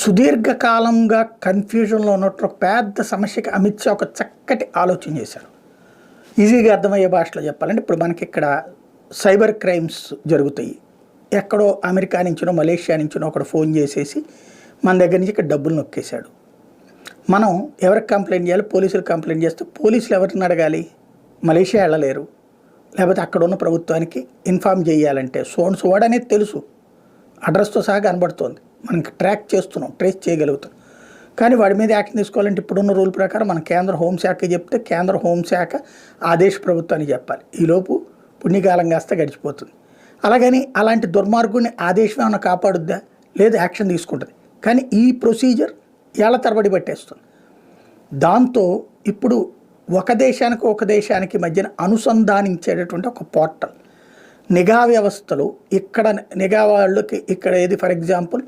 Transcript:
సుదీర్ఘకాలంగా కన్ఫ్యూజన్లో ఉన్నట్టు ఒక పెద్ద సమస్యకి అమిత్ షా ఒక చక్కటి ఆలోచన చేశారు. ఈజీగా అర్థమయ్యే భాషలో చెప్పాలంటే ఇప్పుడు మనకి ఇక్కడ సైబర్ క్రైమ్స్ జరుగుతాయి. ఎక్కడో అమెరికా నుంచినో మలేషియా నుంచినో ఒకడు ఫోన్ చేసేసి మన దగ్గర నుంచి ఇక్కడ డబ్బులు నొక్కేశాడు. మనం ఎవరికి కంప్లైంట్ చేయాలి? పోలీసులకు కంప్లైంట్ చేస్తే పోలీసులు ఎవరిని అడగాలి? మలేషియా వెళ్ళలేరు. లేకపోతే అక్కడ ఉన్న ప్రభుత్వానికి ఇన్ఫామ్ చేయాలంటే సోడ్ అనేది తెలుసు, అడ్రస్తో సహా కనబడుతోంది, మనం ట్రాక్ చేస్తున్నాం, ట్రేస్ చేయగలుగుతాం. కానీ వాడి మీద యాక్షన్ తీసుకోవాలంటే ఇప్పుడున్న రూల్ ప్రకారం మనం కేంద్ర హోంశాఖకి చెప్తే కేంద్ర హోంశాఖ ఆ దేశ ప్రభుత్వానికి చెప్పాలి. ఈలోపు పుణ్యకాలం కాస్త గడిచిపోతుంది. అలాగని అలాంటి దుర్మార్గుడిని ఆ దేశం ఏమైనా కాపాడుద్దా? లేదు, యాక్షన్ తీసుకుంటుంది. కానీ ఈ ప్రొసీజర్ ఏళ్ల తరబడి పట్టేస్తుంది. దాంతో ఇప్పుడు ఒక దేశానికి మధ్యన అనుసంధానించేటటువంటి ఒక పోర్టల్, నిఘా వ్యవస్థలు ఇక్కడ నిఘా వాళ్ళకి ఇక్కడ ఏది ఫర్ ఎగ్జాంపుల్